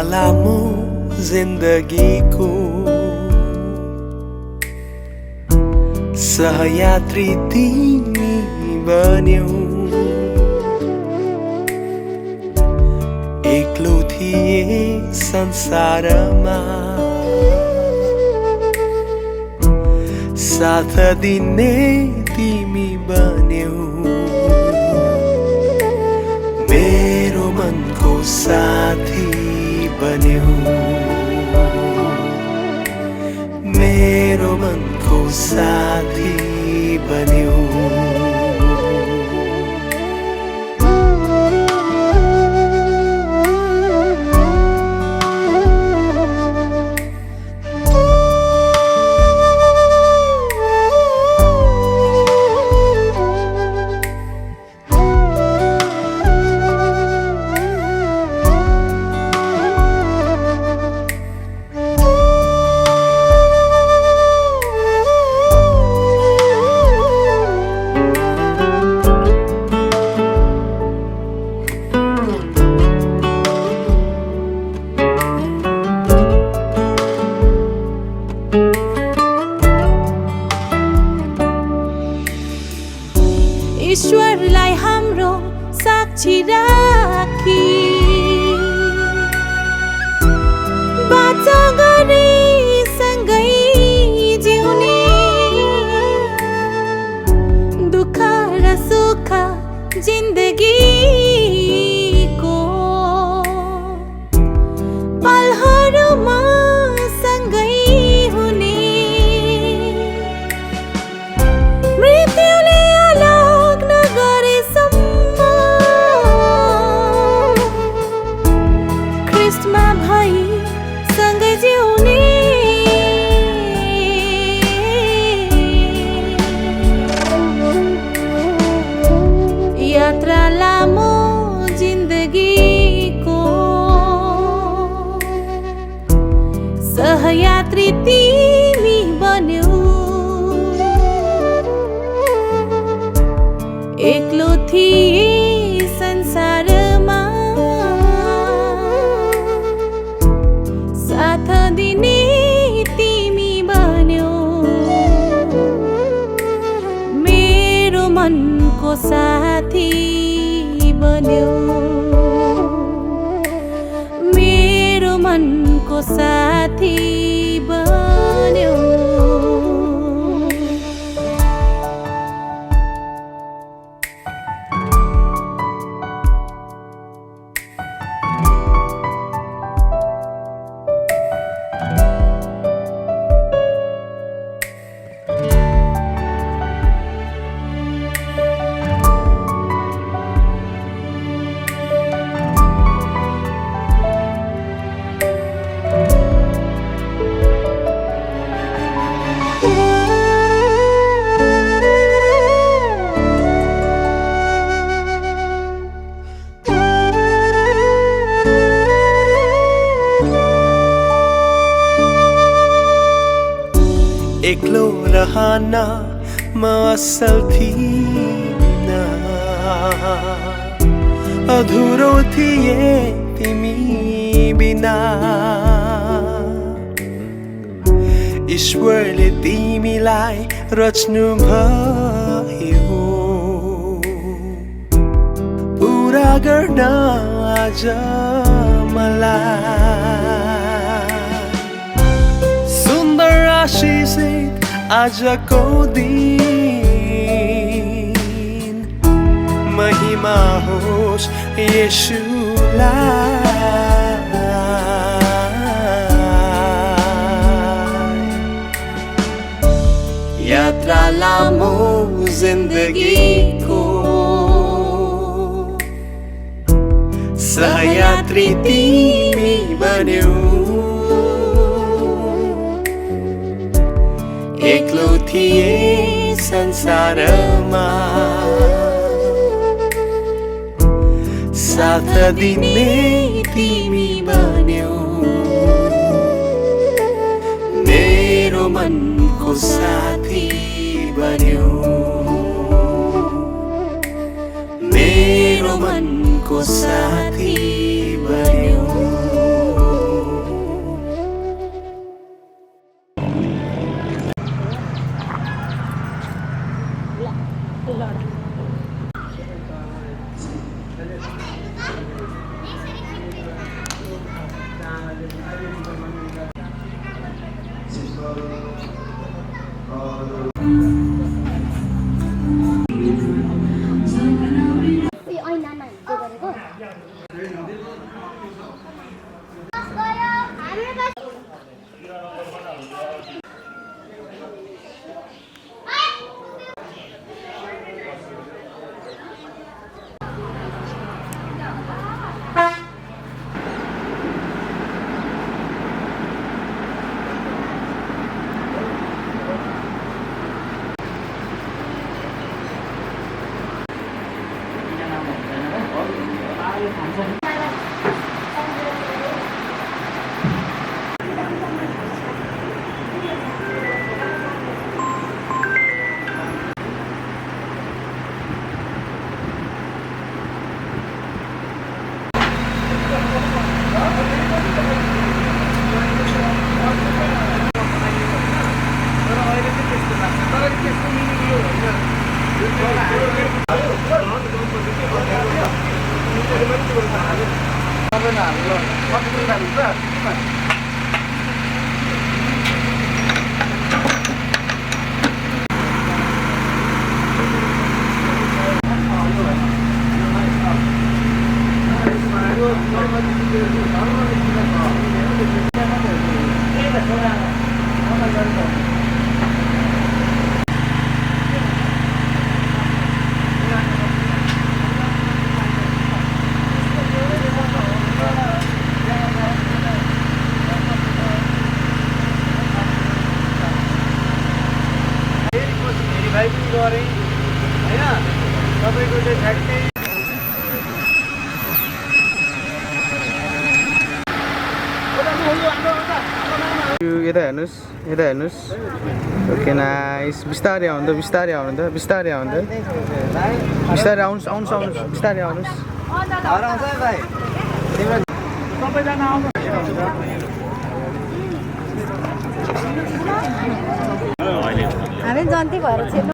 लामो जिन्दगीको सहयात्री तिमी बन्यौ। एक्लो थिए संसारमा साथ दिने तिमी बन्यौ। मेरो मनको साथी बन्यौ। मेरो मनको साथी बन्यौ। ईश्वरलाई हाम्रो साक्षी राखी बाचा गरी सँगै जिउने। दुःख र सुख जिन्दगीको पलहरूमा सँगै हुने। मृत्युले ख्रिस्टमा भई सँगै जिउने। यात्रा लामो जिन्दगीको सहयात्री तिमी बन्यौ। एक्लो थिए संसारमा साथ दिने तिमी बन्यौ। मेरो मनको साथी बन्यौ। मेरो मनको साथी बन्यौ। एक्लो रहन म असल थिइन। अधुरो थिए तिमी बिना। ईश्वरले तिमीलाई रच्नु भयो पुरा गर्न आज मलाई। सुन्दर आशिषित आजको दिन महिमा होस् येशूलाई। यात्रा लामो जिन्दगीको सहयात्री तिमी बन्यौ। एक्लो थिए संसारमा साथ दिने तिमी बन्यौ। मेरो मनको साथी बन्यौ। मेरो मनको साथी बन्यौ। यता हेर्नुस्, यता हेर्नुस्। Okay nice. बिस्तारै आउनु त, बिस्तारै आउनु त, बिस्तारै आउनु त, बिस्तारै आउनुहोस्, आउनुहोस्, आउनुहोस्, बिस्तारै आउनुहोस्। हामी जन्ती भएर छिर्नु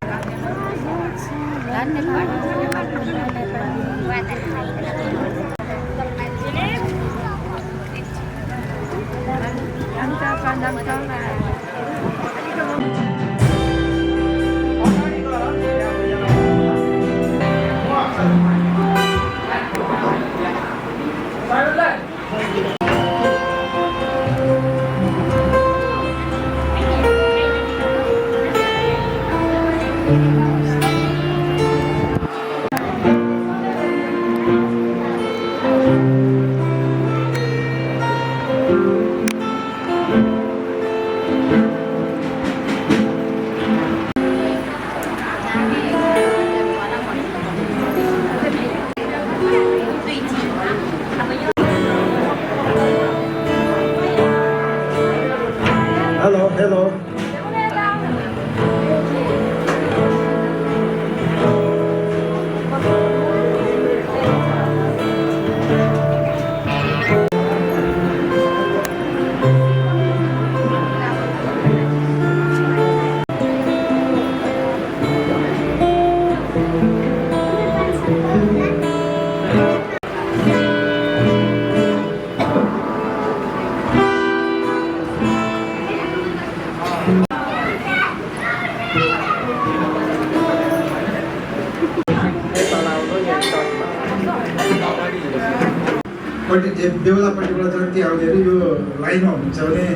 बेहुलापट्टिबाट जति आउँदाखेरि यो लाइनमा हुन्छ भने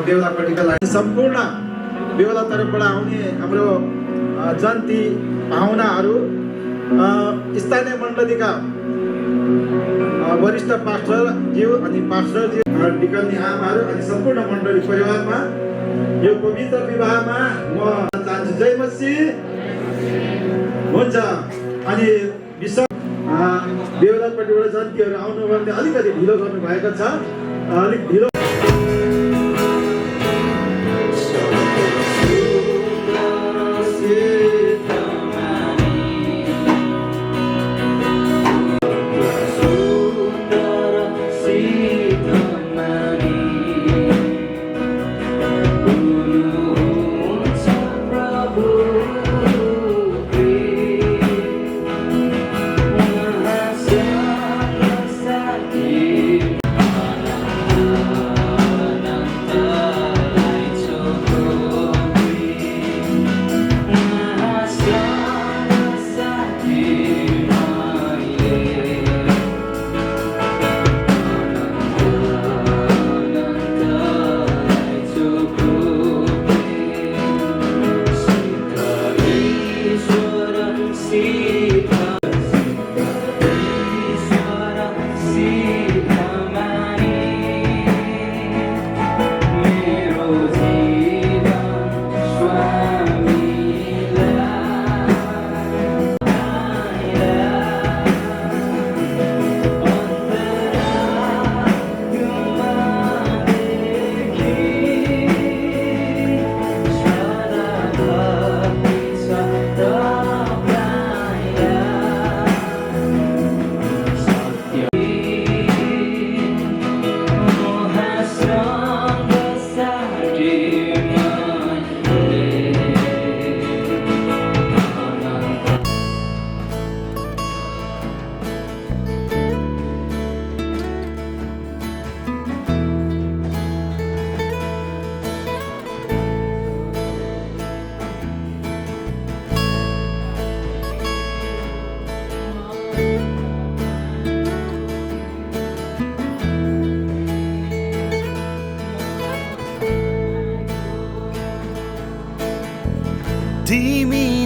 बेहुलापट्टिको लाइन सम्पूर्ण बेहुला तर्फबाट आउने हाम्रो जन्ती पाहुनाहरू स्थानीय मण्डलीका वरिष्ठ पास्टरज्यू अनि पास्टरज्यू डिकनी आमाहरू अनि सम्पूर्ण मण्डली परिवारमा यो पवित्र विवाहमा म चाहन्छु। जय मसीह। हुन्छ। अनि बेहुलापट्टिबाट जन्तीहरू आउनु भने अलिकति ढिलो गर्नुभएको छ, अलिक ढिलो। Yeah.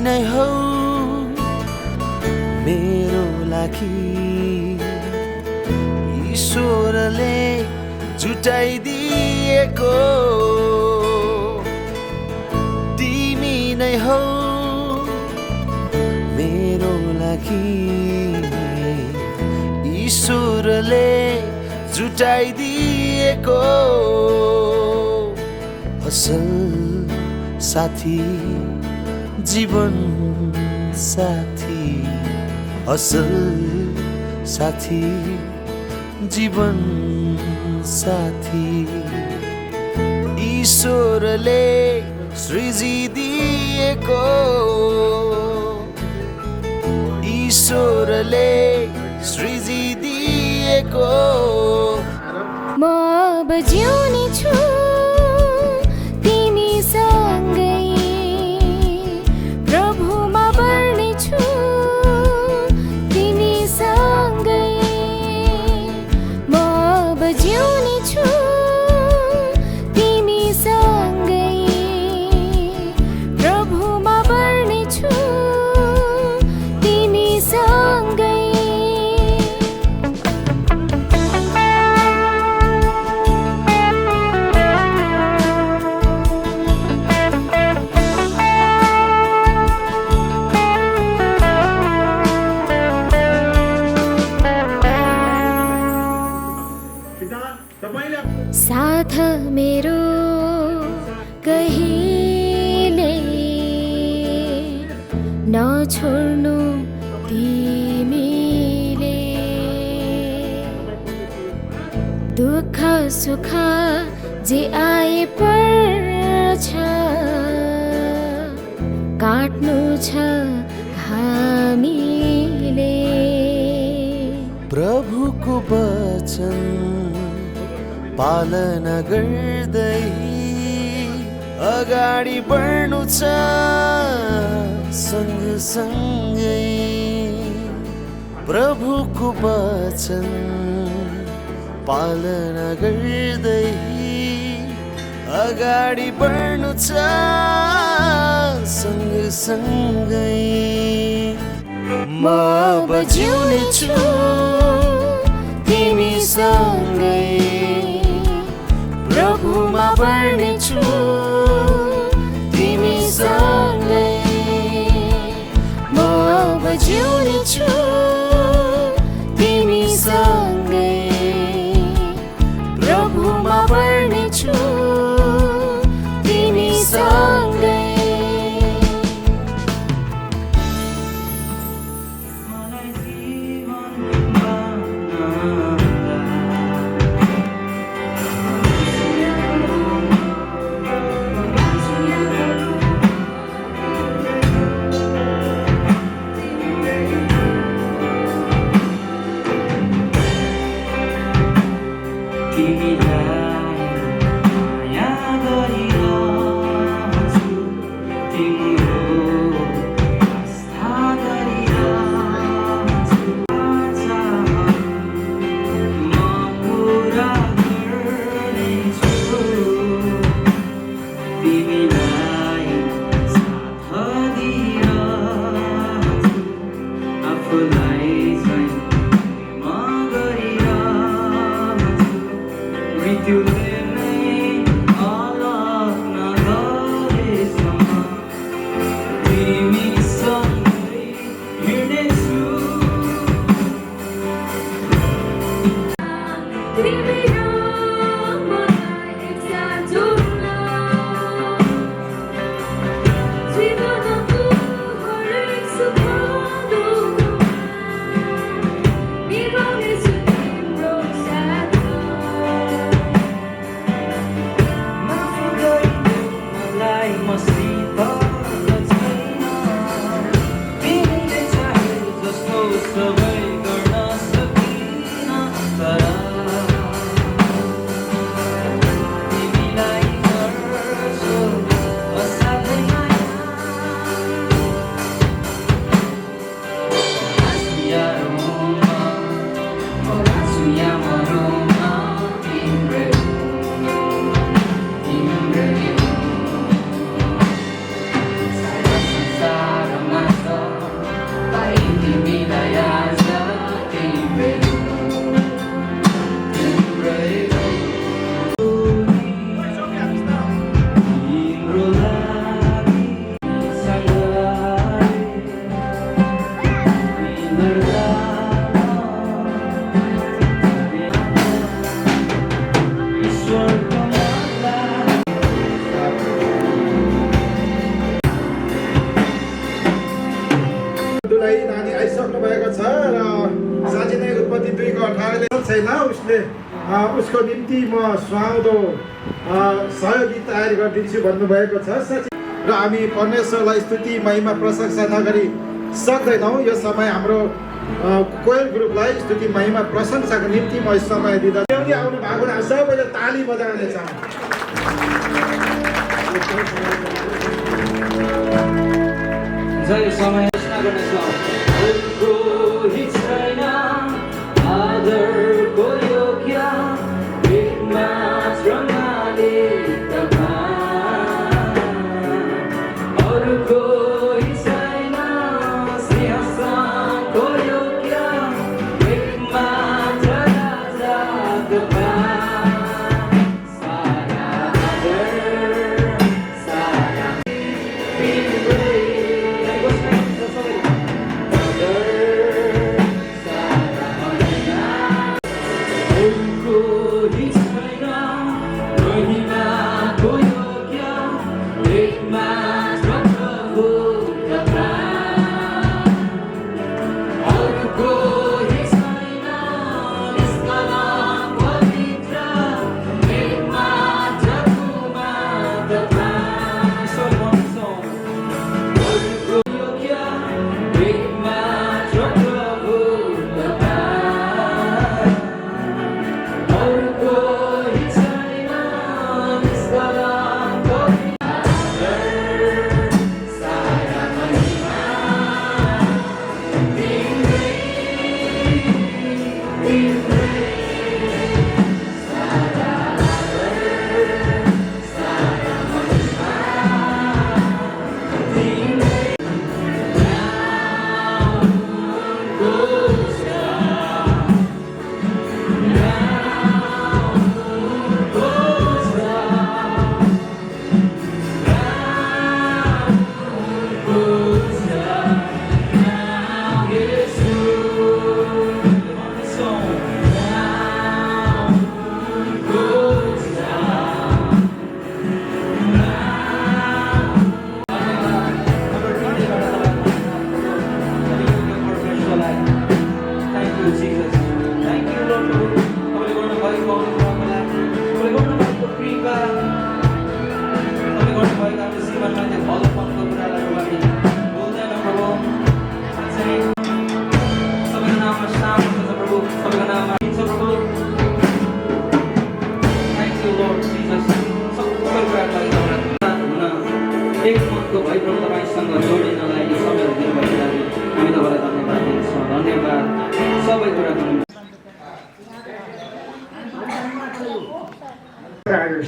नै हौ मेरो लागि ईश्वरले जुटाइदिएको तिमी नै हौ मेरो लागि ईश्वरले जुटाइदिएको असल साथी जीवन साथी असल साथी जीवन साथी ईश्वरले सृजिदिएको ईश्वरले सृजिदिएको म अब जिउने छु तिमीसँगै प्रभुमा बढ्ने छु तिमीसँगै म अब जिउने छु तिमीसँगै प्रभुमा बढ्ने छु तिमीसँगै साथ मेरो कहिले नछोड्नु तिमीले दुःख सुख जे आए पर्छ काट्नु छ हामीले प्रभुको वचन पालना गर्दै अगाडि बढ्नु छ सँगसँगै प्रभुको वचन पालना गर्दै अगाडि बढ्नु छ सँगसँगै म अब जिउने छु तिमीसँगै प्रभुमा बढ्ने छु तिमीसँगै म अब जिउने छु तिमीसँगै प्रभुमा बढ्ने छु तिमीसँगै पठाएर छैन उसले उसको निम्ति म सुहाउँदो सहयोगी तयार गरिदिन्छु भन्नुभएको छ। र हामी परमेश्वरलाई स्तुति महिमा प्रशंसा नगरी सक्दैनौँ। यो समय हाम्रो कोयल ग्रुपलाई स्तुति महिमा प्रशंसाको निम्ति म समय दिँदा आउनु भएको सबैले ताली बजाउनेछ। जय समय आदरको योग्य एकमात्र मालिक अरू कोही छैन सिंहासनको योग्य एकमात्र राजा सारा आदर सारा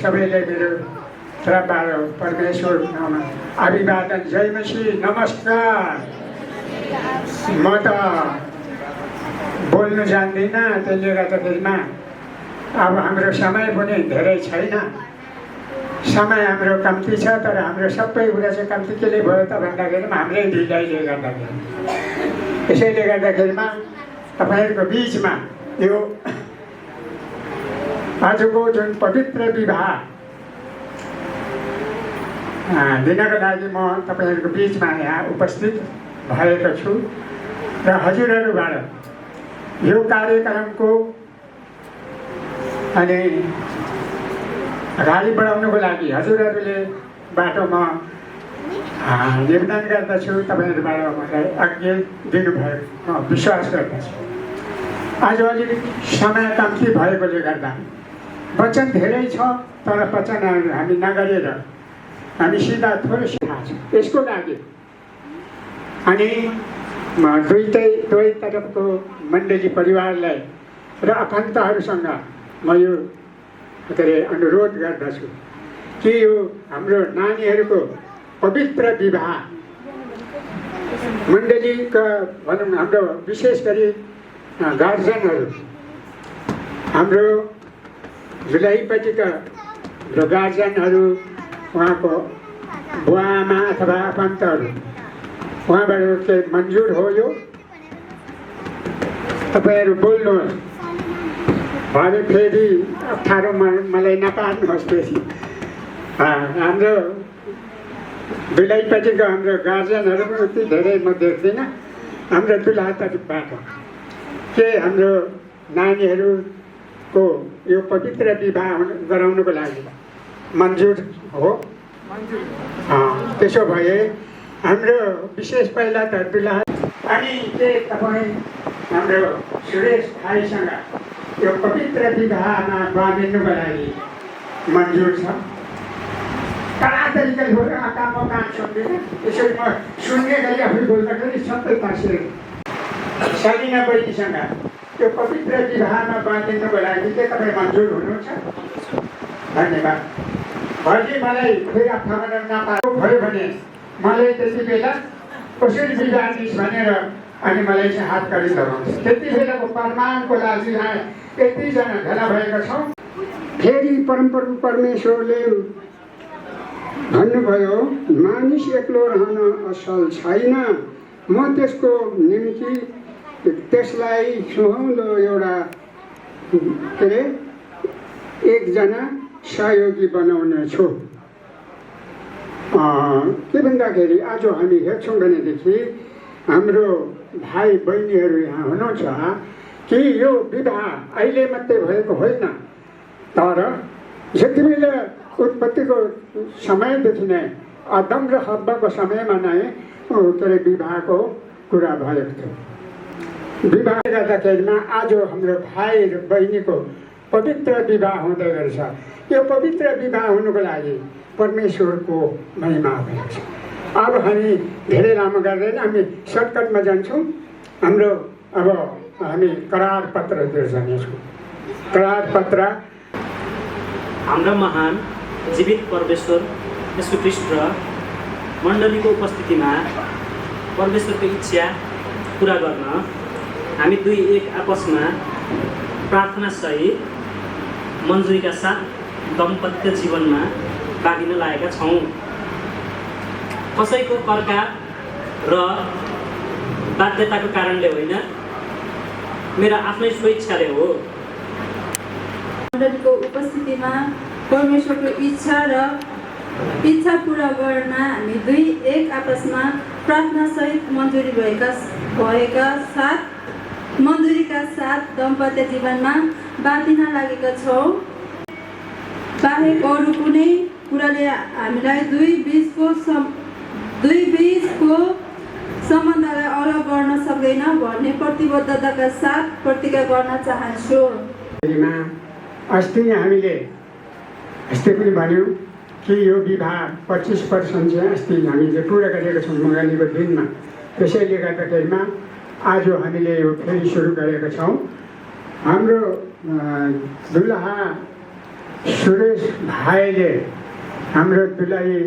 सबैले मेरो तर्फबाट परमेश्वर नाममा अभिवादन। जय मसीह। नमस्कार। म त बोल्नु जान्दिनँ, त्यसले गर्दाखेरिमा अब हाम्रो समय पनि धेरै छैन। समय हाम्रो कम्ती छ, तर हाम्रो सबै कुरा चाहिँ कम्ती केले भयो त भन्दाखेरिमा हाम्रै ढिलाइले गर्दाखेरि। यसैले गर्दाखेरिमा तपाईँहरूको बिचमा यो आजको जुन पवित्र विवाह दिनको लागि म तपाईँहरूको बिचमा यहाँ उपस्थित भएको छु र हजुरहरूबाट यो कार्यक्रमको अनि अगाडि बढाउनुको लागि हजुरहरूले बाटो म निवेदन गर्दछु। तपाईँहरूबाट मलाई आज्ञा दिनुभयो, म विश्वास गर्दछु। आज अलिक समय कम्ती भएकोले गर्दा वचन धेरै छ, तर वचन हामी नगरेर हामी सिधा थोरै थाहा छ यसको लागि। अनि दुवै तर्फको मण्डली परिवारलाई र आफन्तहरूसँग म यो अनुरोध गर्दछु कि यो हाम्रो नानीहरूको पवित्र विवाह मण्डलीका भनौँ हाम्रो विशेष गरी गार्जियनहरू, हाम्रो जुलाईपट्टिका गार्जियनहरू, उहाँको बुवा आमा अथवा आफन्तहरू, उहाँबाट के मन्जुर हो यो? तपाईँहरू बोल्नुहोस्, भरे फेरि अप्ठ्यारो मलाई नपार्नुहोस्। फेरि हाम्रो दुलैपट्टिको हाम्रो गार्जियनहरू पनि धेरै म देख्दिनँ। हाम्रो दुलहापट्टिबाट के हाम्रो नानीहरूको यो पवित्र विवाह गराउनको लागि मन्जुर हो? त्यसो भए हाम्रो विशेष पहिला त दुलहा अनि के तपाईँ हाम्रो सुरेश भाइसँग यो पवित्र विवाहमा बाँधिनुको लागि मन्जुर छ? कडा तरिकाले हो, काम सुन्दिनँ, यसरी म सुन्ने गरी आफै बोल्दाखेरि सबै तासेर सलिना बहिनीसँग त्यो पवित्र विवाहमा बाँधिनुको लागि के तपाईँ मन्जुर हुनुहुन्छ? धन्यवाद। भोलि मलाई फेरि अप्ठ्यारो नपाएको भयो भने मलाई त्यति बेला कसरी विवाह दिस् भनेर अनि मलाई चाहिँ हात कडी लगाउँछ। त्यति बेलाको प्रमाणको लागि यहाँ यतिजना भेला भएका छौँ। फेरि परमप्रभु परमेश्वरले भन्नुभयो, मानिस एक्लो रहन असल छैन, म त्यसको निम्ति त्यसलाई सुहाउँदो एउटा के अरे एकजना सहयोगी बनाउने छु। के भन्दाखेरि आज हामी हेर्छौँ भनेदेखि हाम्रो भाइ बहिनीहरू यहाँ हुनुहुन्छ कि यो विवाह अहिले मात्रै भएको होइन, तर जति बेला उत्पत्तिको समयदेखि नै आदम र हव्वाको समयमा नै के अरे विवाहको कुरा भएको थियो। विवाह गर्दाखेरिमा आज हाम्रो भाइ र बहिनीको पवित्र विवाह हुँदै गरेछ। यो पवित्र विवाह हुनुको लागि परमेश्वरको महिमा भएको छ। अब हामी धेरै लामो गर्दैन, हामी सर्टकटमा जान्छौँ। हाम्रो अब हामी करार पत्रतिर जानेछौँ। करार पत्र हाम्रा महान जीवित परमेश्वर यीशु ख्रीष्ट र मण्डलीको उपस्थितिमा परमेश्वरको इच्छा पुरा गर्न हामी दुई एक आपसमा प्रार्थना सहित मन्जुरीका साथ दाम्पत्य जीवनमा बाँधिन लागेका छौँ। कसैको कर्का र बाध्यताको कारणले होइन, मेरा आफ्नै स्वेच्छाले हो। मण्डलीको उपस्थितिमा परमेश्वरको इच्छा पुरा गर्न हामी दुई एक आपसमा प्रार्थना सहित मन्जुरीका साथ दाम्पत्य जीवनमा बाँधिन लागेका छौँ। बाहेक अरू कुनै कुराले हामीलाई दुई बिचको सम्बन्धलाई अलग गर्न सक्दैन भन्ने प्रतिबद्धताका साथ प्रतिज्ञा गर्न चाहन्छु। अस्ति हामीले पनि भन्यौँ कि यो विवाह 25% चाहिँ अस्ति हामीले पुरा गरेको छौँ मङ्गलीको दिनमा। त्यसैले गर्दाखेरिमा आज हामीले यो फेरि सुरु गरेका छौँ। हाम्रो दुलहा सुरेश भाइले हाम्रो दुलही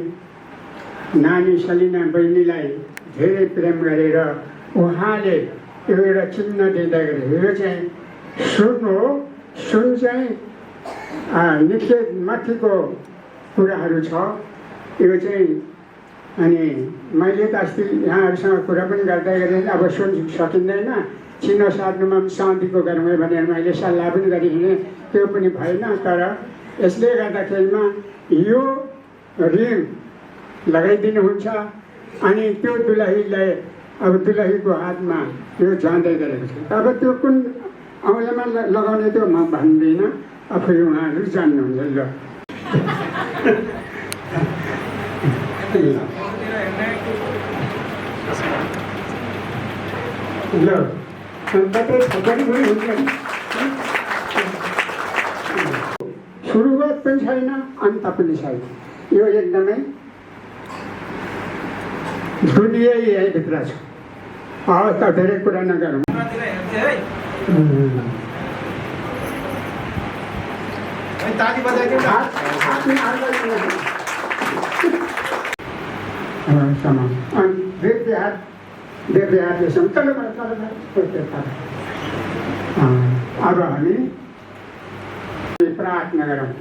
नानी सलिना बहिनीलाई धेरै प्रेम गरेर उहाँले यो एउटा चिन्ह दिँदै गरे। यो चाहिँ सुन हो, सुन चाहिँ निषेध माथिको कुराहरू छ। यो चाहिँ अनि मैले त अस्ति यहाँहरूसँग कुरा पनि गर्दै गरेँ, अब सुन सकिँदैन, चिन्ह सार्नुमा पनि चाँदीको गरौँ भनेर मैले सल्लाह पनि गरिहिँडेँ, त्यो पनि भएन। तर यसले गर्दाखेरिमा यो रिङ लगाइदिनुहुन्छ अनि त्यो दुलहीलाई अब दुलहीको हातमा यो जाँदै गरेको छ। अब त्यो कुन औँलामा लगाउने त्यो म भन्दिनँ, आफै उहाँहरू जान्नुहुन्छ। ल सुरुवात पनि छैन, अन्त पनि छैन। यो एकदमै दुनिया यहीँभित्र छ। त धेरै कुरा नगरौँ। ताली बजाइदिउँ न। अब हामी प्रार्थना गरौँ।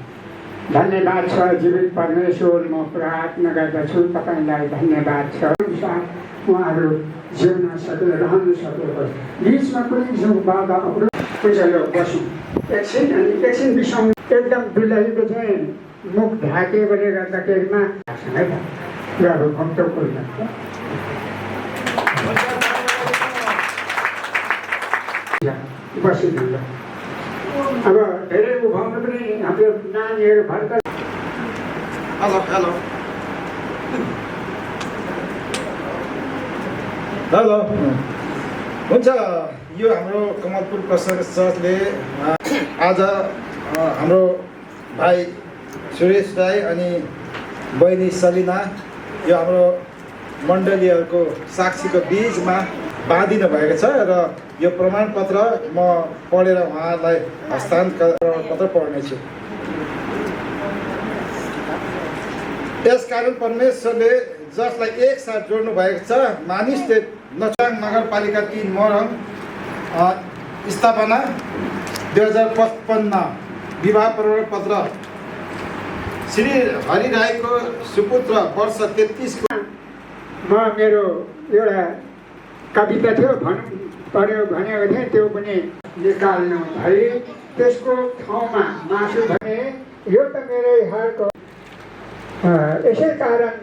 धन्यवाद छ जीवित परमेश्वर, म प्रार्थना गर्दछु तपाईँलाई धन्यवाद छ। उहाँहरू जिउन सके, रहन सकेको बिचमा कुनै बाधा पैसाले बसौँ एकछिन, अनि एकछिन बिसाउँ। एकदम दुलहीको चाहिँ मुख ढाकेकोले गर्दाखेरिमा है त कुराहरू कम्तो कोही उपस्थित हुन्छ अब धेरै उभाउनु पनि हाम्रो नानीहरू भर्खर हेलो हेलो हेलो हुन्छ यो हाम्रो कमलपुर प्रसङ्ग चर्चले आज हाम्रो भाइ सुरेश राई अनि बहिनी सलिना यो हाम्रो मण्डलीहरूको साक्षीको बीचमा बाँधिनु भएको छ र यो प्रमाणपत्र म पढेर उहाँलाई हस्तान्तरण पत्र पढ्नेछु। यसकारण परमेश्वरले जसलाई एकसाथ जोड्नु भएको छ मानिसले नचाङ नगरपालिका 3 मोरङ स्थापना 2055 विवाह प्रमाणपत्र श्री हरि राईको सुपुत्र वर्ष 33 को म मेरो एउटा कविता थियो पढ्यो भनेको थिएँ त्यो पनि निकाल्नु भए त्यसको ठाउँमा मासु भने यो त मेरै हालको यसै कारण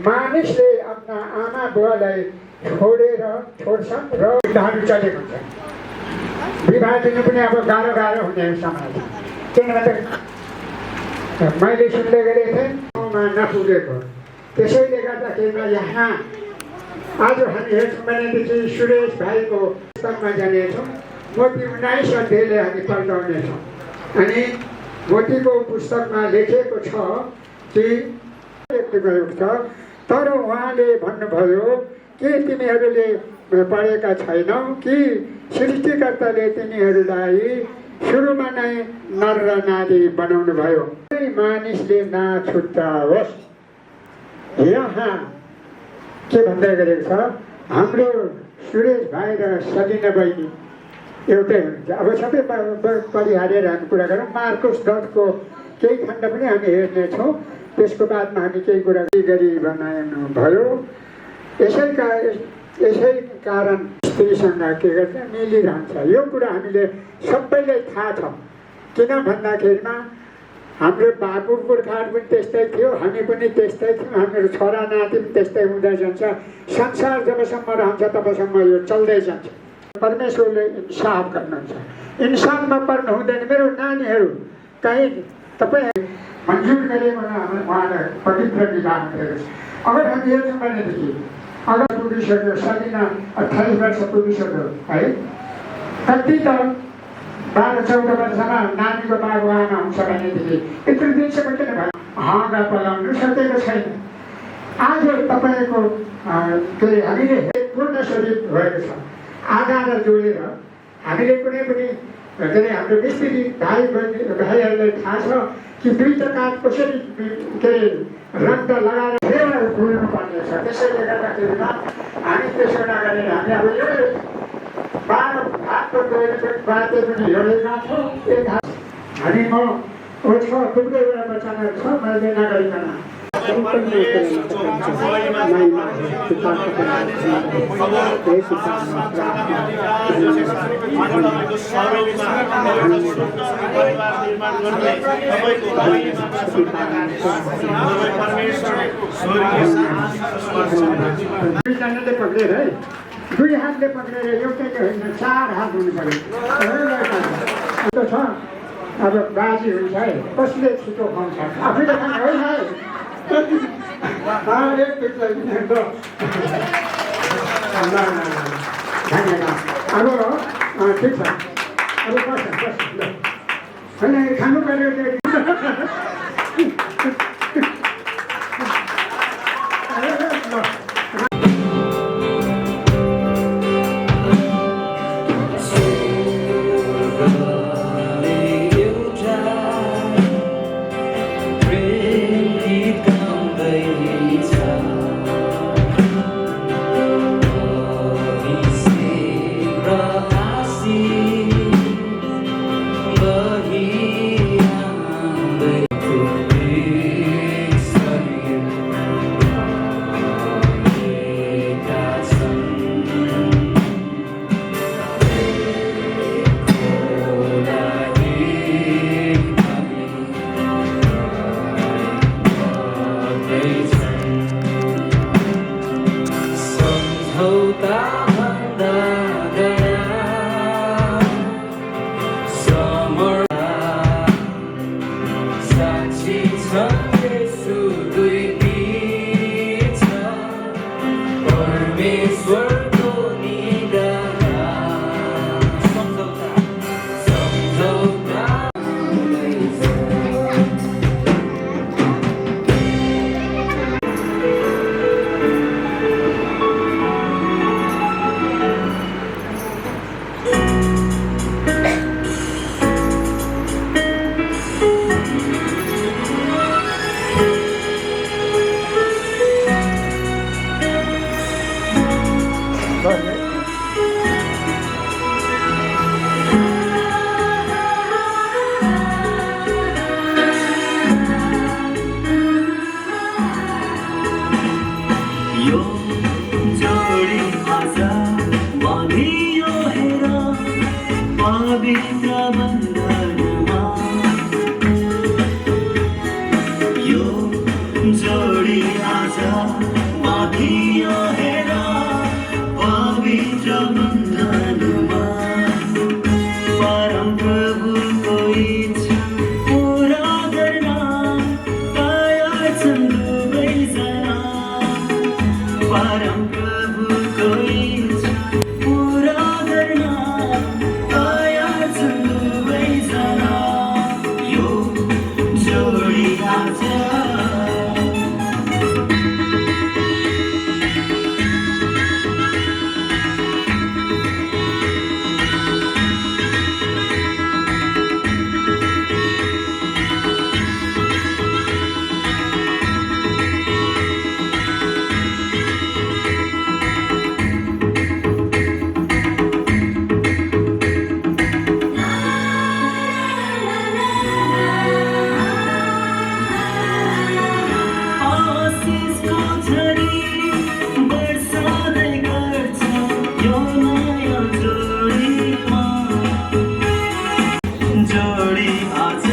मानिसले आफ्ना आमा बुवालाई छोड्छन् र विवाहहरू चलेको हुन्छ। विवाह दिनु पनि अब गाह्रो हुने समय छ किनभने मैले सुन्दै गरेको थिएँ ठाउँमा नपुगेको त्यसैले गर्दाखेरिमा यहाँ आज हामी हेर्छौँ भनेदेखि सुरेश भाइको पुस्तकमा जानेछौँ मोती 19 अध्यायले हामी पल्टाउनेछौँ अनि मोतीको पुस्तकमा लेखेको छ कि तर उहाँले भन्नुभयो के तिमीहरूले पढेका छैनौ कि सृष्टिकर्ताले तिनीहरूलाई सुरुमा नै नर र नारी बनाउनु भयो मानिसले नछुट्याओस्। यहाँ के भन्दै गरेको छ हाम्रो सुरेश भाइ र सलिना बहिनी एउटै हुनुहुन्छ। अब सबै परिहारेर हामी कुरा गरौँ मार्कुस 10को केही खण्ड पनि हामी हेर्नेछौँ त्यसको बादमा हामी केही कुरा गरी बनाउनु भयो। यसै कारण स्त्रीसँग के गर्छ मिलिरहन्छ यो कुरा हामीले सबैलाई थाहा छ किन भन्दाखेरिमा हाम्रो बाबु पुर्खाहरू पनि त्यस्तै थियो हामी पनि त्यस्तै थियौँ हाम्रो छोरा नाति पनि त्यस्तै हुँदै जान्छ संसार जबसम्म रहन्छ तबसम्म यो चल्दै जान्छ। परमेश्वरले इन्साफ गर्नुहुन्छ इन्साफमा पर्नु हुँदैन। मेरो नानीहरू कहीँ तपाईँ मन्जुर गरे उहाँलाई पवित्र विवाह गरेको छ। अगर हामी हेर्छौँ भनेदेखि अगर पुगिसक्यो सलिना 28 वर्ष पुगिसक्यो है कति त 12-14 वर्षमा नानीको बाबु आमा हुन्छ भनेदेखि यत्रो दिनसम्म किन भयो हाँगा पलाउनु सकेको छैन। आज तपाईँको के अरे हामीले पूर्ण शरीर भएको छ आधार जोडेर हामीले कुनै पनि के अरे हाम्रो मिस्त्री भाइहरूलाई थाहा छ कि दुईटा काठ कसरी के अरे रक्त लगाएर गुल्नु पर्नेछ। त्यसैले गर्दाखेरिमा हामी त्यसो नगरेर हामी अब यो 12 हातको डोरीको बाटे पनि हेरेका छौँ एक हात हामी म छ थुप्रैवटा बच्चाहरू छ मैले नगरिकन पक्रेर है 2 हातले पक्रेर एउटैले होइन 4 हात हुनु पर्यो छ। अब बाजी हुन्छ है कसले छिटो खान्छ आफैले खाने होइन है अब ठिक छ अब बस होइन खानु पर्यो जोडी आज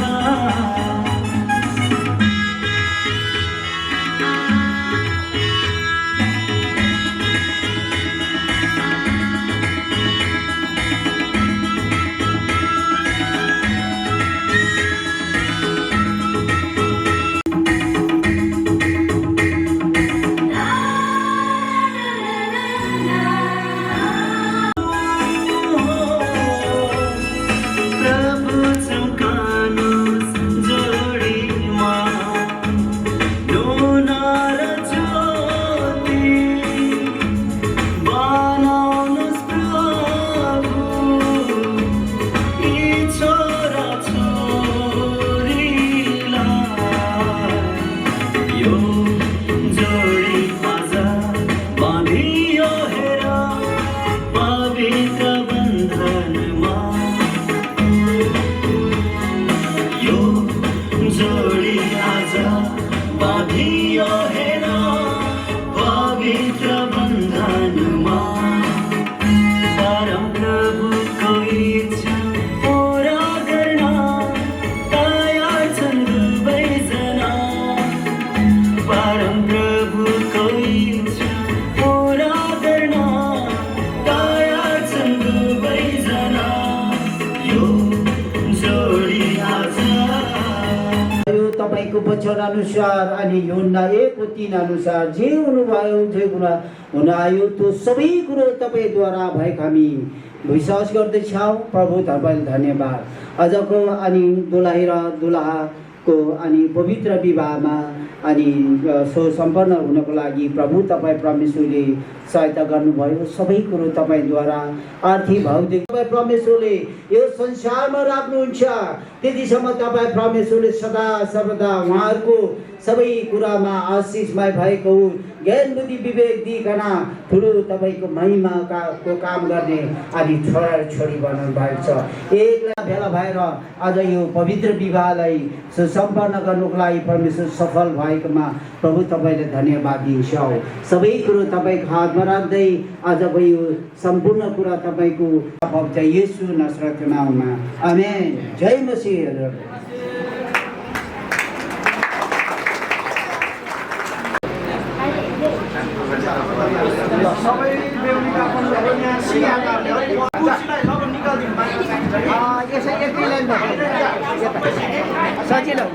तपाईँको वचन अनुसार अनि यूहन्ना 1:3 अनुसार जे हुनुभयो जे हुन आयो त्यो सबै कुरो तपाईँद्वारा भएको हामी विश्वास गर्दछौँ। प्रभु तपाईँलाई धन्यवाद। आजको अनि दुलही र दुलहाको अनि पवित्र विवाहमा अनि सो सम्पन्न हुनको लागि प्रभु तपाईँ परमेश्वरले सहायता गर्नुभयो। सबै कुरो तपाईँद्वारा आर्थिक भौतिक तपाईँ परमेश्वरले यो संसारमा राख्नुहुन्छ। त्यतिसम्म तपाईँ परमेश्वरले सदा सर्वदा उहाँहरूको सबै कुरामा आशिषमय भएको ज्ञान बुद्धि विवेक दिइकन ठुलो तपाईँको महिमाको काम गर्ने अनि छोरा छोरी बनाउनु भएको छ। एकला भेला भएर आज यो पवित्र विवाहलाई सम्पन्न गर्नुको लागि परमेश्वर सफल भएकोमा प्रभु तपाईँले धन्यवाद दिन्छौँ। सबै कुरो तपाईँको हातमा राख्दै आजको यो सम्पूर्ण कुरा तपाईँको पवित्र येशू नसरतको नाममा आमेन। जय मसीह। सबै बेहुलीका पन्छहरू यहाँ सियाका कुर्सीलाई लगन निकाल्दिनु यसै एकै लाइनमा सजिलो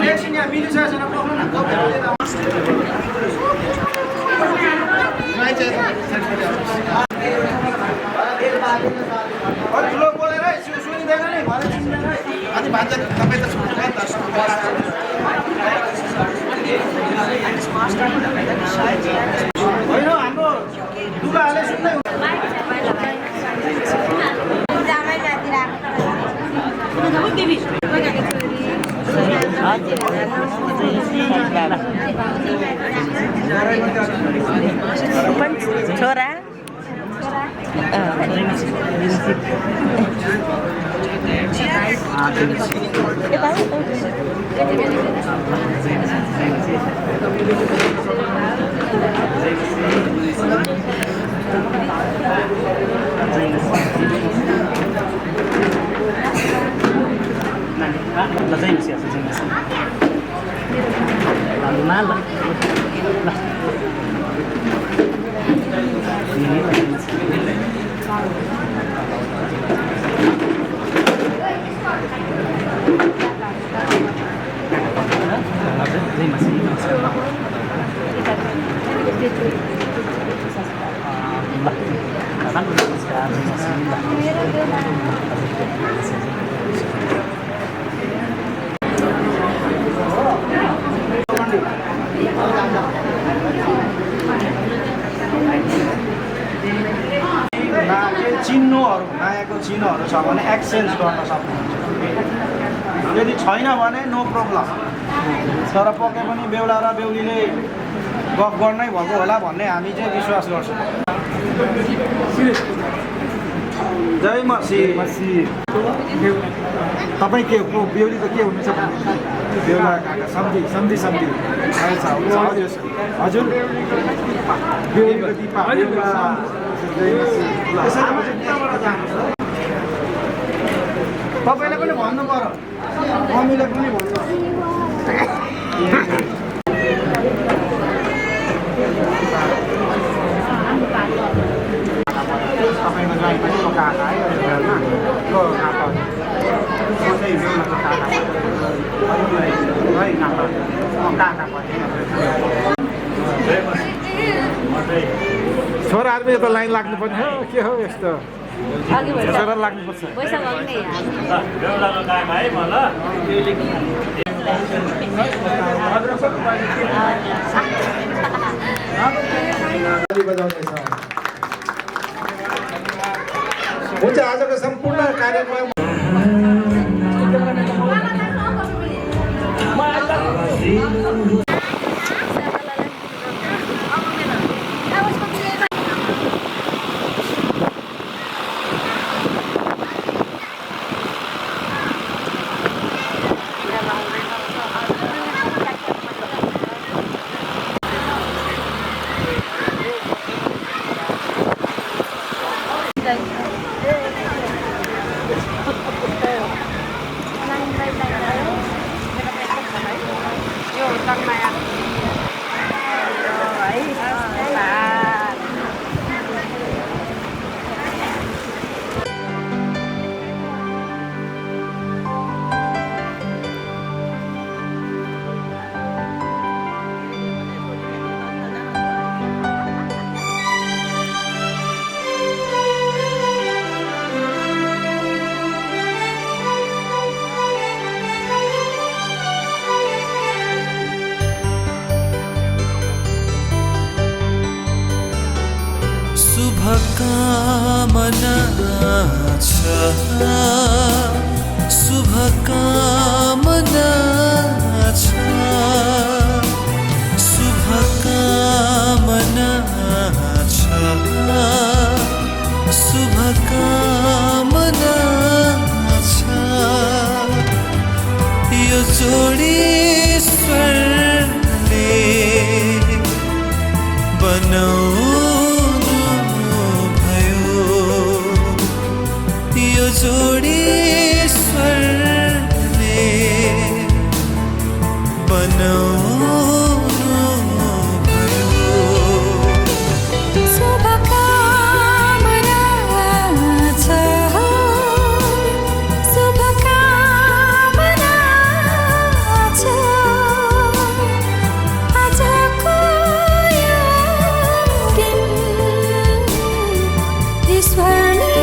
एकछिन यहाँ मिलिसकेको छैन पक्नु न ठुलो बोलेर सुनिँदैन नि भने सुन्दैन अनि भन्छ तपाईँ त होइन हाम्रो दुलाहरूले सुन्दै छोरा भएको चिनोहरू छ भने एक्सचेन्ज गर्न सक्नुहुन्छ यदि छैन भने नो प्रब्लम तर पक्कै पनि बेहुला र बेहुलीले गफ गर्नै भएको होला भन्ने हामी चाहिँ विश्वास गर्छौँ जय मसी तपाईँ के को बेहुली त के हुनुहुन्छ बेहुला काका सम्झी हजुर बेहुलीको दिपा तपाईँले पनि भन्नु पर्यो मम्मीले पनि भन्नु तपाईँको गाई पनि को काका है घरमा को काका चाहिँ बेहुलाको काका है काका छोराहरूमा त लाइन लाग्नुपर्ने हो के हो यस्तो छोरा लाग्नुपर्छ हुन्छ आजको सम्पूर्ण कार्यक्रम शुभकामना छ शुभकामना छ शुभकामना छ शुभकामना छ यो जोडी ईश्वरले बनाउनु यो जोडी ईश्वरले बनाउनु भयो शुभकामना छ शुभकामना छ आजको यो दिन ईश्वरले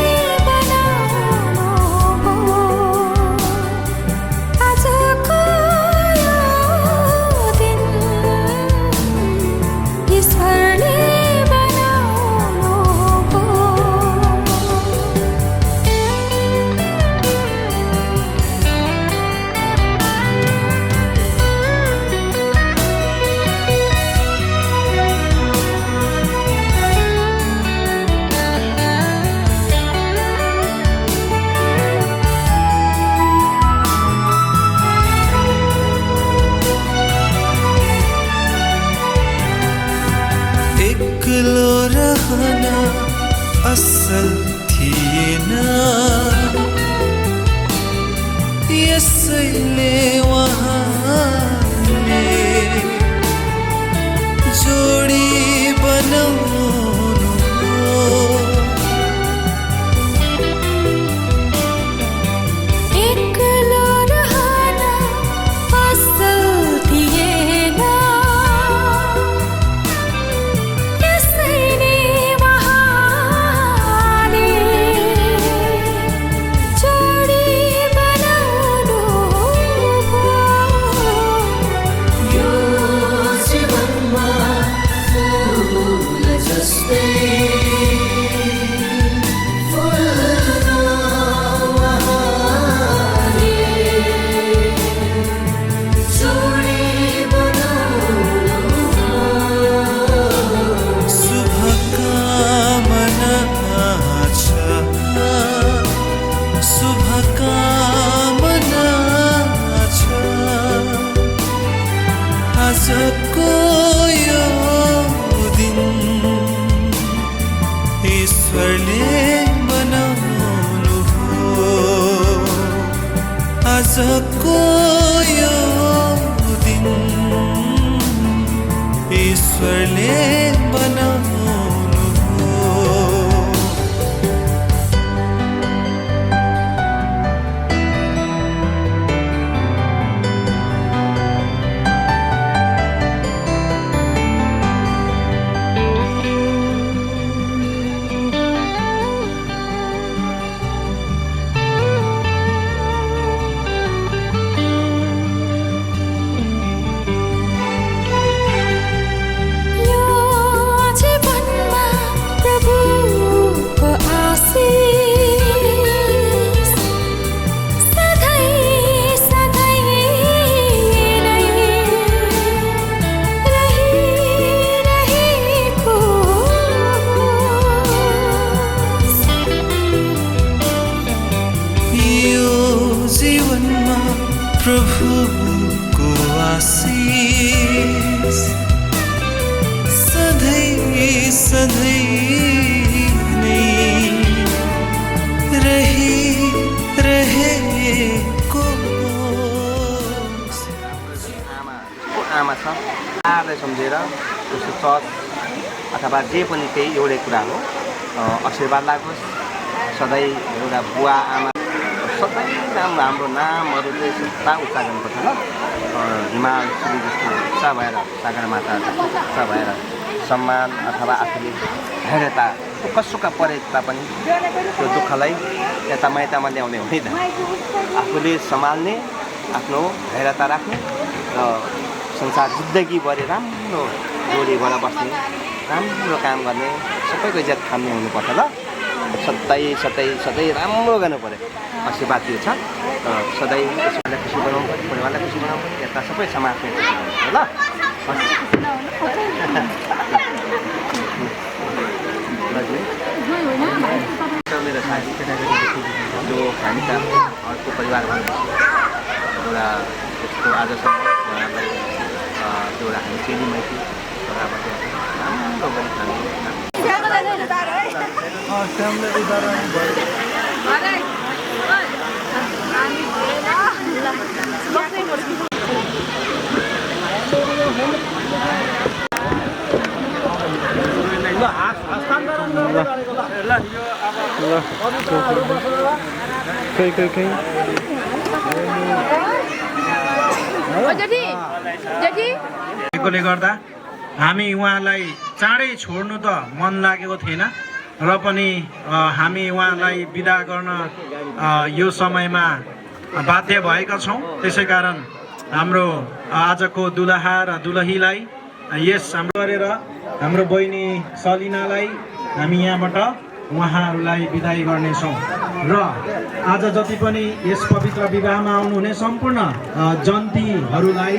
एक्लो रहन असल थिएन यसैले उहाँले जोडी बनाउनु एक्लो रहन असल थिएन यसैले उहाँले जोडी बनाउनु भयो यो जीवनमा आजको यो दिन ईश्वरले बनाउनु हो आजको यो दिन ईश्वरले बनाउनु हो यो जीवनमा प्रभुको आशीष सधैँ सधैँ नै रहिरहेको यो जीवनमा प्रभुको आशीष सधैँ सधैँ नै रहिरहेको होस्। आमा छ आमालाई सम्झेर उसको चर्च अथवा जे पनि केही एउटै कुरा हो आशीर्वाद लागोस् सधैँ एउटा बुवा आमा सधैँ हाम्रो नामहरू चाहिँ सदा उच्चारण गर्नुपर्छ ल हिमाल सुरु जस्तो उच्चा भएर सागर माता उच्चा भएर सम्मान अथवा आफूले धैर्यता दुःखसुख परे तापनि त्यो दुःखलाई यता माइतामा ल्याउने होइन आफूले सम्हाल्ने आफ्नो धैर्यता राख्ने र संसार जिन्दगीभरि राम्रो जोडी भएर बस्ने राम्रो काम गर्ने सबैको इज्जत खाने हुनुपर्छ ल सधैँ सधैँ सधैँ राम्रो गर्नु पऱ्यो आशीर्वाद त्यो छ सधैँ यसोलाई खुसी बनाउनु पऱ्यो परिवारलाई खुसी बनाउनु पऱ्यो यता सबै समाजलाई खुसी बनाउनु पऱ्यो ल मेरो साथी जो हामीका अर्को परिवारमा एउटा यस्तो आजसम्म उहाँलाई त्यो एउटा हामी चेली माइती छोराबाट राम्रो गरी खानु ले गर्दा हामी उहाँलाई चाँडै छोड्नु त मन लागेको थिएन र पनि हामी उहाँलाई बिदा गर्न यो समयमा बाध्य भएका छौँ। त्यसै कारण हाम्रो आजको दुलहा र दुलहीलाई यस हाम्रो गरेर हाम्रो बहिनी सलिनालाई हामी यहाँबाट उहाँहरूलाई बिदाई गर्नेछौँ र आज जति पनि यस पवित्र विवाहमा आउनुहुने सम्पूर्ण जन्तीहरूलाई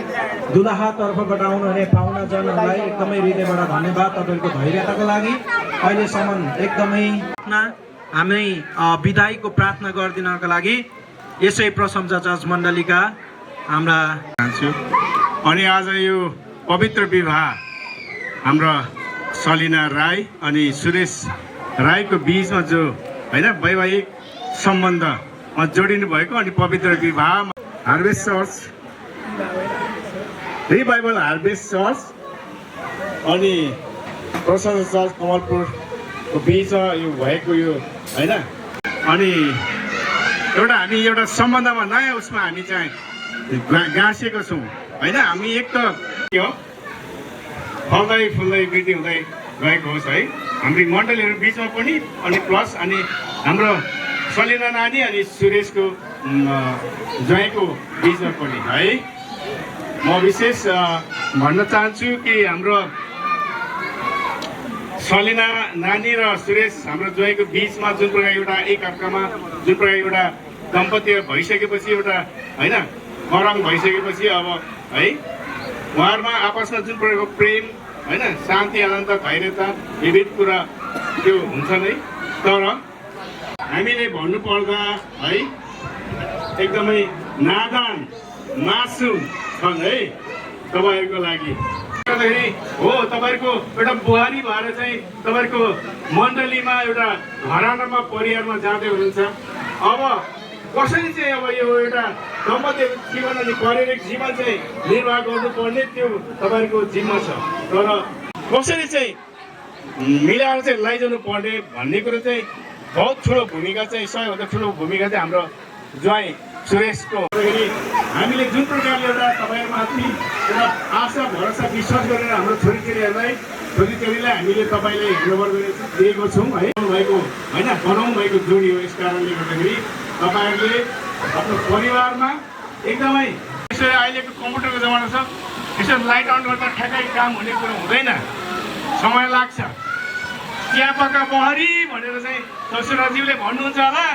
दुलहा तर्फबाट आउनुहुने पाहुनाजनहरूलाई एकदमै हृदयबाट धन्यवाद तपाईँहरूको धैर्यताको लागि। अहिलेसम्म एकदमै हामी बिदाईको प्रार्थना गरिदिनको लागि यसै प्रशंसा जज मण्डलीका हाम्रा चाहन्छु। अनि आज यो पवित्र विवाह हाम्रो सलिना राई अनि सुरेश राईको बिचमा जो होइन वैवाहिक सम्बन्धमा जोडिनु भएको अनि पवित्र विवाहमा harvest church revival harvest church अनि प्रशंसा चर्च कमलपुरको बिचमा यो भएको यो होइन अनि एउटा हामी एउटा सम्बन्धमा नयाँ उसमा हामी चाहिँ गाँसेको छौँ होइन। हामी एक त के हो फल्दै फुल्दै वृद्धि हुँदै गएको होस् है हाम्रो मण्डलीहरू बिचमा पनि अनि प्लस अनि हाम्रो सलिना नानी अनि सुरेशको ज्वाइँको बिचमा पनि है। म विशेष भन्न चाहन्छु कि हाम्रो सलिना नानी र सुरेश हाम्रो ज्वाइँको बिचमा जुन प्रकार एउटा एकअर्कामा जुन प्रकार एउटा दम्पत्य भइसकेपछि एउटा होइन करङ भइसकेपछि अब है उहाँहरूमा आपसमा जुन प्रकारको प्रेम होइन शान्ति आनन्द धैर्यता विविध कुरा त्यो हुन्छ नै। तर हामीले भन्नुपर्दा है एकदमै नादान मासुम छन् है तपाईँहरूको लागि गर्दाखेरि हो तपाईँहरूको एउटा बुहारी भएर चाहिँ तपाईँहरूको मण्डलीमा एउटा घरानामा परिवारमा जाँदै हुनुहुन्छ। अब कसरी चाहिँ अब यो एउटा दम्पत्ति जीवन अनि पारिवारिक जीवन चाहिँ निर्वाह गर्नुपर्ने त्यो तपाईँहरूको जिम्मा छ, तर कसरी चाहिँ मिलाएर चाहिँ लैजानु पर्ने भन्ने कुरो चाहिँ बहुत ठुलो भूमिका चाहिँ सबैभन्दा ठुलो भूमिका चाहिँ हाम्रो ज्वाइँ सुरेशको। हामीले जुन प्रकारले एउटा तपाईँहरूमाथि एउटा आशा भरोसा विश्वास गरेर हाम्रो छोरीचेलीलाई हामीले तपाईँलाई हेन्डओभर दिएको छौँ है, भएको होइन बनाउनु भएको जोडी हो। यस कारणले गर्दाखेरि तपाईँहरूले आफ्नो परिवारमा एकदमै यसो अहिलेको कम्प्युटरको जमाना छ, यसो लाइट अन गर्दा ठ्याक्कै काम हुने कुरो हुँदैन, समय लाग्छ। चिया पक्का बहरी भनेर चाहिँ ससुराज्यूले भन्नुहुन्छ होला,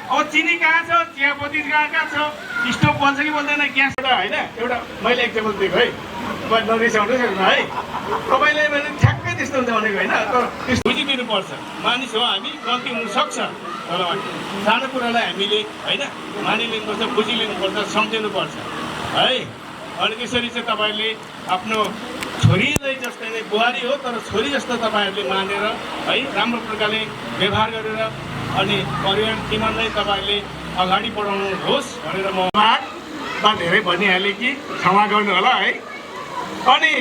अब चिनी कहाँ छ, चियापत्ती कहाँ छ, स्टोभ बल्छ कि बल्दैन, ग्यास होइन। एउटा मैले एक्जाम्पल दिएको है, तपाईँ नरिसाउनुहोस् है, तपाईँले भने ठ्याक्कै त्यस्तो हुन्छ भनेको होइन, तर त्यस्तो बुझिदिनुपर्छ। मानिस हो हामी, गल्ती हुनसक्छ, तर सानो कुरालाई हामीले होइन मानिलिनुपर्छ, बुझिलिनुपर्छ, सम्झिनुपर्छ है। अनि त्यसरी चाहिँ तपाईँहरूले आफ्नो छोरीलाई जस्तै नै बुहारी हो तर छोरी जस्तो तपाईँहरूले मानेर है राम्रो प्रकारले व्यवहार गरेर अनि परिवार जीवनलाई तपाईँहरूले अगाडि बढाउनुहोस् भनेर म बातमा धेरै भनिहालेँ कि क्षमा गर्नु होला है। अनि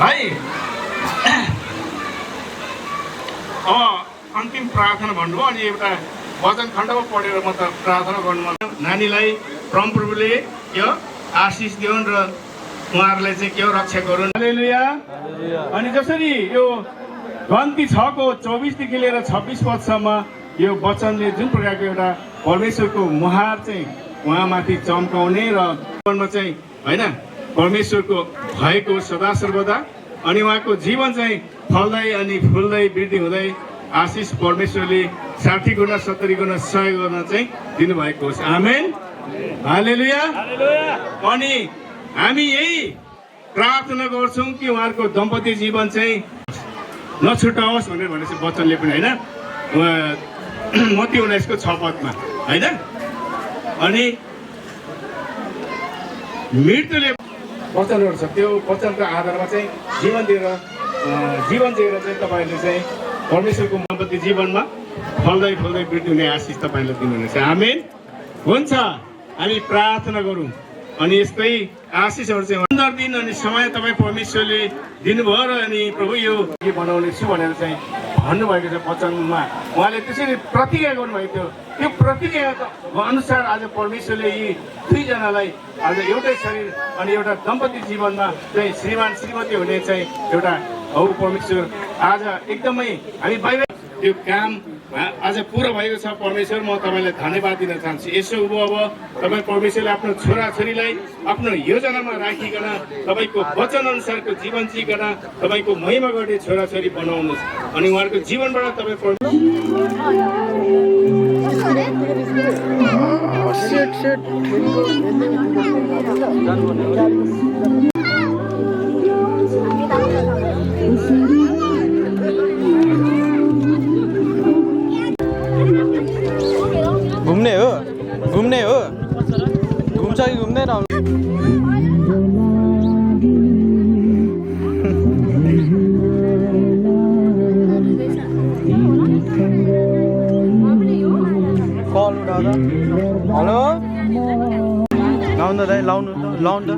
है अब अन्तिम प्रार्थना भन्नुभयो, अनि एउटा वचन खण्डमा पढेर म त प्रार्थना गर्नु मन। नानीलाई परमप्रभुले यो आशिष दिउन् र उहाँहरूलाई चाहिँ के हो रक्षा गरून्। हालेलुया। अनि जसरी यो गन्ती 6को 24देखि लिएर 26 पदसम्म यो वचनले जुन प्रकारको एउटा परमेश्वरको मुहार चाहिँ उहाँमाथि चम्काउने र जीवनमा चाहिँ होइन परमेश्वरको भएको सदा सर्वदा अनि उहाँको जीवन चाहिँ फल्दै अनि फुल्दै वृद्धि हुँदै आशिष परमेश्वरले 60 गुणा 70 गुणा 100 गुणा चाहिँ दिनुभएको होस्। आमेन। हालेलुया। अनि हामी यही प्रार्थना गर्छौँ कि उहाँहरूको दम्पत्ति जीवन चाहिँ नछुटाओस् भनेर भनेपछि वचनले पनि होइन मत्ती 19को 6 पदमा होइन। अनि मृत्युले वचनहरू छ, त्यो वचनको आधारमा चाहिँ जीवन दिएर चाहिँ तपाईँहरूले चाहिँ परमेश्वरको दम्पत्ति जीवनमा फल्दै फुल्दै वृद्धि हुने आशिष तपाईँलाई दिनुहुनेछ। आमेन। हुन्छ, हामी प्रार्थना गरौँ। अनि यस्तै आशिषहरू चाहिँ सुन्दर दिन अनि समय तपाईँ परमेश्वरले दिनुभयो र अनि प्रभु यो के बनाउने छु भनेर चाहिँ भन्नुभएको छ वचनमा। उहाँले त्यसरी प्रतिज्ञा गर्नुभएको थियो, त्यो प्रतिज्ञा अनुसार आज परमेश्वरले यी दुईजनालाई आज एउटै शरीर अनि एउटा दम्पत्ति जीवनमा चाहिँ श्रीमान श्रीमती हुने चाहिँ एउटा हौ परमेश्वर आज एकदमै हामी बाहिर त्यो काम आज पुरा भएको छ। परमेश्वर म तपाईँलाई धन्यवाद दिन चाहन्छु। यसो अब तपाईँ परमेश्वरले आफ्नो छोराछोरीलाई आफ्नो योजनामा राखिकन तपाईँको वचन अनुसारको जीवन जिकन तपाईँको महिमा गर्ने छोराछोरी बनाउनुहोस् अनि उहाँहरूको जीवनबाट तपाईँ घुम्ने हो घुम्छ कि घुम्दैन? कल उठाउँदा हेलो लाउनु त लाउनु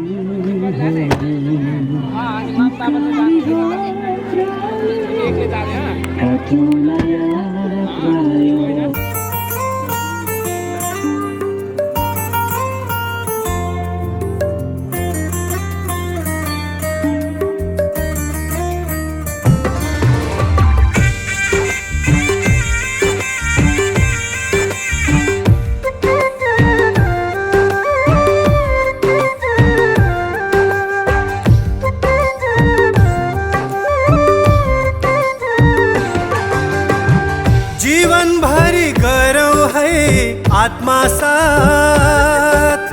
आत्मा साथ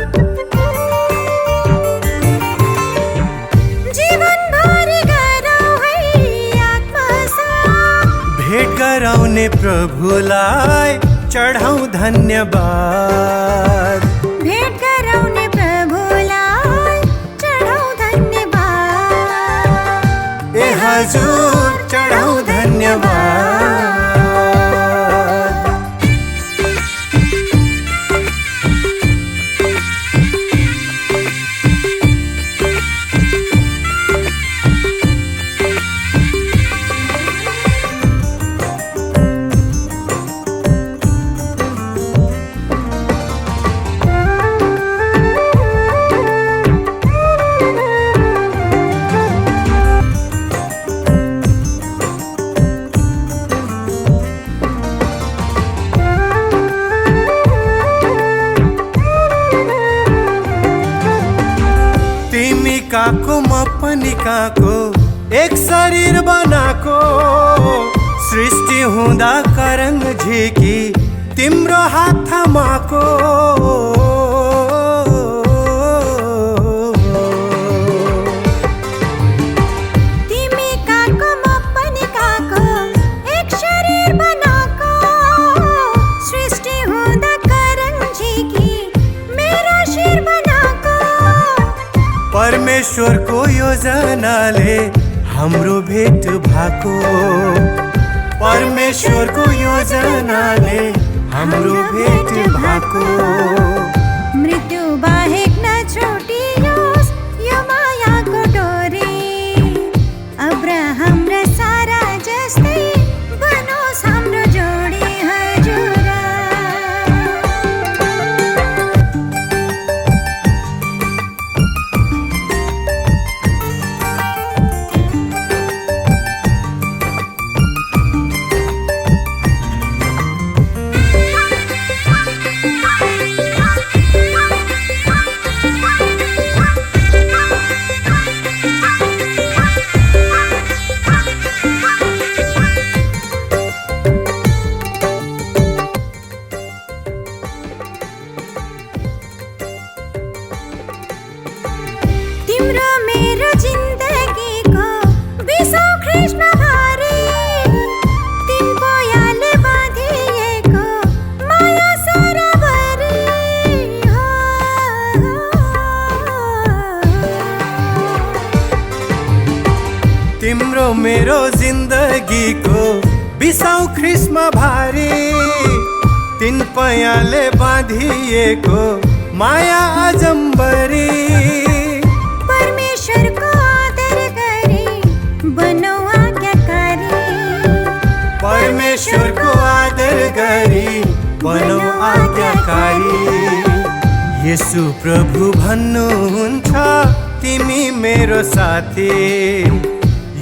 जीवन भरि गरौँ है आत्मा साथ भेट गराउने प्रभुलाई चढाउँ धन्यवाद भेट गराउने प्रभुलाई चढाउँ धन्यवाद हजुर चढाउँ धन्यवाद। काको म पनि काको एक शरीर बनाको सृष्टि हुँदा करङ झिकी तिम्रो हात थामाको तिमी काको म पनि काको एक शरीर बनाको सृष्टि हुँदा करङ झिकी मेरो शिर बनाको परमेश्वरको योजनाले हाम्रो भेट भएको परमेश्वरको योजनाले हाम्रो भेट भएको मृत्यु बाहेक नछुटियोस् यो मायाको डोरी अब्राहम र सारा जस्तै बनोस् हाम्रो जोडी हजुर तिम्रो मेरो जिन्दगीको विषौ ख्रीष्टमा भारी तिनको याले बाँधिएको माया सराबरी तिम्रो मेरो जिन्दगीको विषौ ख्रीष्टमा भारी तिन पयाले बाँधिएको माया अजम्बरी परमेश्वरको आदर गरी बनौ आज्ञाकारी परमेश्वरको आदर गरी बनौ आज्ञाकारी येशू प्रभु भन्नुहुन्छ तिमी मेरो साथी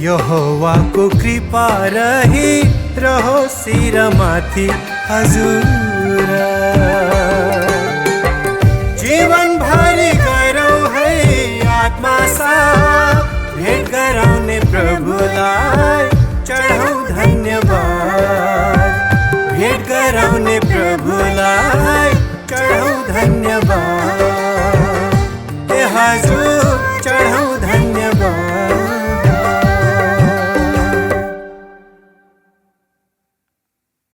यहोवाको कृपा रही रहो शिरमाथि हजुर जीवन भरि गरौँ है आत्मा साथ भेट गराउने प्रभुलाई चढाउँ धन्यवाद भेट गराउने